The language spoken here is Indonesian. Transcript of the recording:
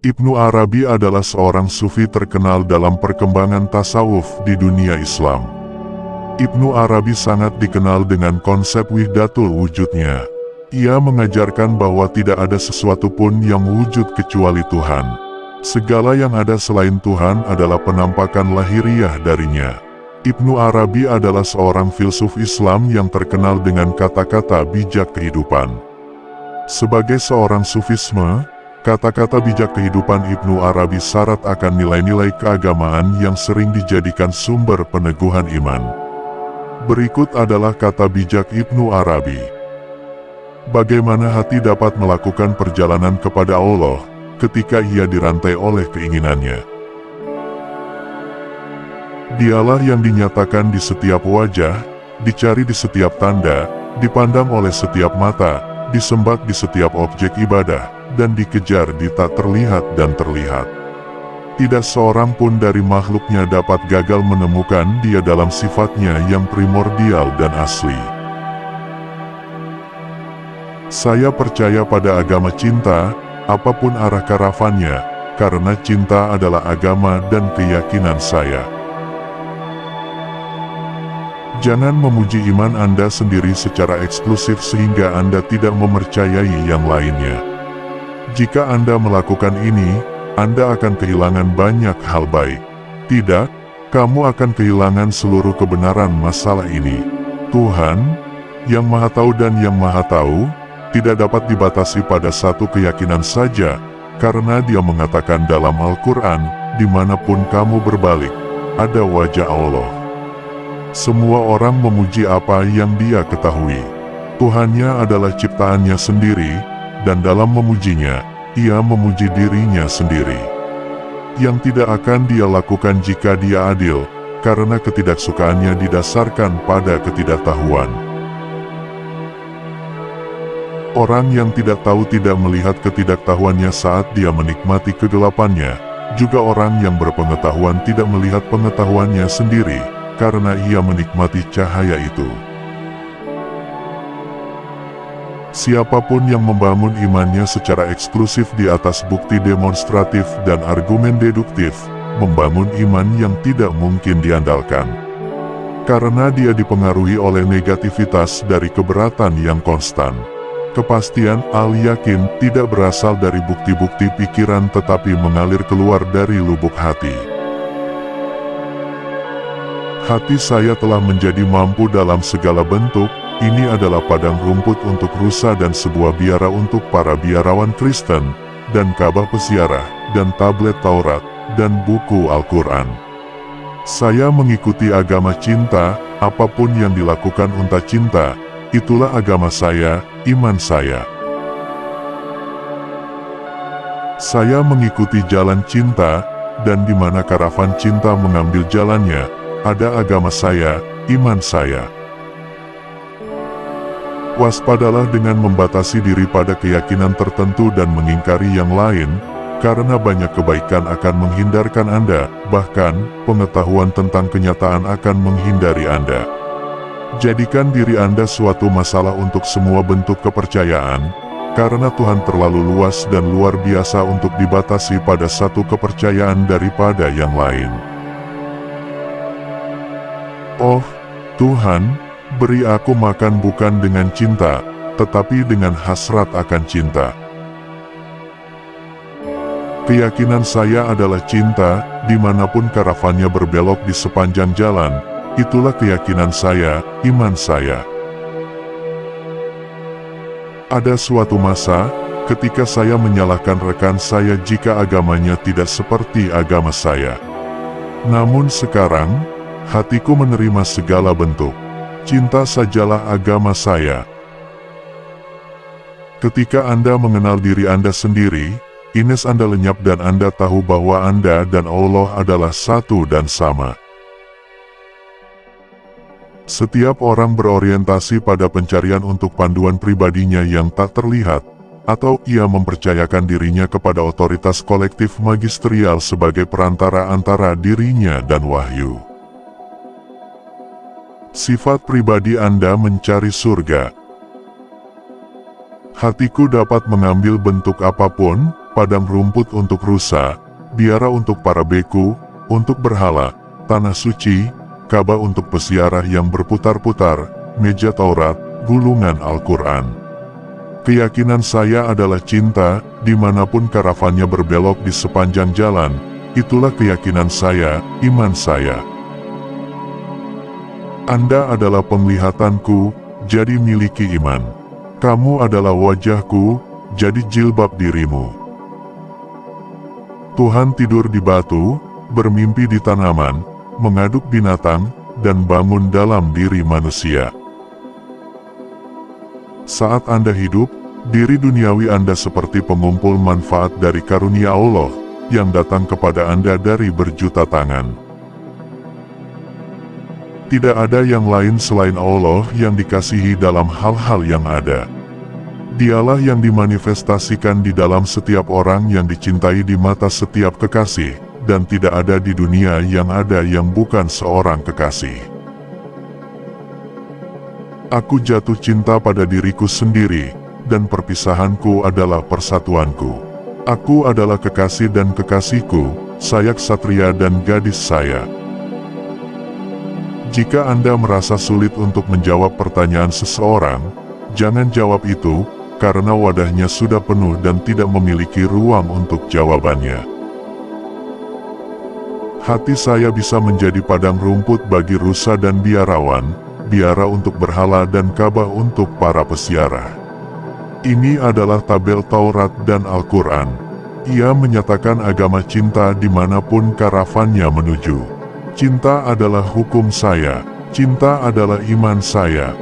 Ibnu Arabi adalah seorang sufi terkenal dalam perkembangan tasawuf di dunia Islam. Ibnu Arabi sangat dikenal dengan konsep wihdatul wujudnya. Ia mengajarkan bahwa tidak ada sesuatu pun yang wujud kecuali Tuhan. Segala yang ada selain Tuhan adalah penampakan lahiriah darinya. Ibnu Arabi adalah seorang filsuf Islam yang terkenal dengan kata-kata bijak kehidupan. Sebagai seorang sufisme, kata-kata bijak kehidupan Ibnu Arabi syarat akan nilai-nilai keagamaan yang sering dijadikan sumber peneguhan iman. Berikut adalah kata bijak Ibnu Arabi. Bagaimana hati dapat melakukan perjalanan kepada Allah ketika ia dirantai oleh keinginannya? Dialah yang dinyatakan di setiap wajah, dicari di setiap tanda, dipandang oleh setiap mata, disembah di setiap objek ibadah, dan dikejar di tak terlihat dan terlihat. Tidak seorang pun dari makhluknya dapat gagal menemukan dia dalam sifatnya yang primordial dan asli. Saya percaya pada agama cinta, apapun arah karavannya, karena cinta adalah agama dan keyakinan saya. Jangan memuji iman Anda sendiri secara eksklusif sehingga Anda tidak mempercayai yang lainnya. Jika Anda melakukan ini, Anda akan kehilangan banyak hal baik. Tidak, kamu akan kehilangan seluruh kebenaran masalah ini. Tuhan, yang Maha Tahu dan yang Maha Tahu, tidak dapat dibatasi pada satu keyakinan saja, karena Dia mengatakan dalam Al-Quran, dimanapun kamu berbalik, ada wajah Allah. Semua orang memuji apa yang Dia ketahui. Tuhannya adalah ciptaannya sendiri, dan dalam memujinya, ia memuji dirinya sendiri. Yang tidak akan dia lakukan jika dia adil, karena ketidaksukaannya didasarkan pada ketidaktahuan. Orang yang tidak tahu tidak melihat ketidaktahuannya saat dia menikmati kegelapannya, juga orang yang berpengetahuan tidak melihat pengetahuannya sendiri, karena ia menikmati cahaya itu. Siapapun yang membangun imannya secara eksklusif di atas bukti demonstratif dan argumen deduktif, membangun iman yang tidak mungkin diandalkan. Karena dia dipengaruhi oleh negativitas dari keberatan yang konstan. Kepastian al-yakin tidak berasal dari bukti-bukti pikiran tetapi mengalir keluar dari lubuk hati. Hati saya telah menjadi mampu dalam segala bentuk. Ini adalah padang rumput untuk rusa dan sebuah biara untuk para biarawan Kristen, dan Ka'bah peziarah, dan tablet Taurat, dan buku Al-Quran. Saya mengikuti agama cinta, apapun yang dilakukan unta cinta, itulah agama saya, iman saya. Saya mengikuti jalan cinta, dan di mana karavan cinta mengambil jalannya, ada agama saya, iman saya. Waspadalah dengan membatasi diri pada keyakinan tertentu dan mengingkari yang lain, karena banyak kebaikan akan menghindarkan Anda, bahkan pengetahuan tentang kenyataan akan menghindari Anda. Jadikan diri Anda suatu masalah untuk semua bentuk kepercayaan, karena Tuhan terlalu luas dan luar biasa untuk dibatasi pada satu kepercayaan daripada yang lain. Oh, Tuhan, beri aku makan bukan dengan cinta, tetapi dengan hasrat akan cinta. Keyakinan saya adalah cinta, dimanapun karavannya berbelok di sepanjang jalan, itulah keyakinan saya, iman saya. Ada suatu masa, ketika saya menyalahkan rekan saya jika agamanya tidak seperti agama saya. Namun sekarang, hatiku menerima segala bentuk. Cinta sajalah agama saya. Ketika Anda mengenal diri Anda sendiri, ines Anda lenyap dan Anda tahu bahwa Anda dan Allah adalah satu dan sama. Setiap orang berorientasi pada pencarian untuk panduan pribadinya yang tak terlihat, atau ia mempercayakan dirinya kepada otoritas kolektif magisterial sebagai perantara antara dirinya dan wahyu. Sifat pribadi Anda mencari surga. Hatiku dapat mengambil bentuk apapun, padang rumput untuk rusa, biara untuk para beku, untuk berhala, tanah suci, Ka'bah untuk pesiarah yang berputar-putar, meja Taurat, gulungan Al-Quran. Keyakinan saya adalah cinta, dimanapun karavannya berbelok di sepanjang jalan, itulah keyakinan saya, iman saya. Anda adalah penglihatanku, jadi miliki iman. Kamu adalah wajahku, jadi jilbab dirimu. Tuhan tidur di batu, bermimpi di tanaman, mengaduk binatang, dan bangun dalam diri manusia. Saat Anda hidup, diri duniawi Anda seperti pengumpul manfaat dari karunia Allah, yang datang kepada Anda dari berjuta tangan. Tidak ada yang lain selain Allah yang dikasihi dalam hal-hal yang ada. Dialah yang dimanifestasikan di dalam setiap orang yang dicintai di mata setiap kekasih, dan tidak ada di dunia yang ada yang bukan seorang kekasih. Aku jatuh cinta pada diriku sendiri, dan perpisahanku adalah persatuanku. Aku adalah kekasih dan kekasihku, saya ksatria dan gadis saya. Jika Anda merasa sulit untuk menjawab pertanyaan seseorang, jangan jawab itu, karena wadahnya sudah penuh dan tidak memiliki ruang untuk jawabannya. Hati saya bisa menjadi padang rumput bagi rusa dan biarawan, biara untuk berhala dan Ka'bah untuk para pesiarah. Ini adalah tabel Taurat dan Al-Quran. Ia menyatakan agama cinta dimanapun karavannya menuju. Cinta adalah hukum saya, cinta adalah iman saya.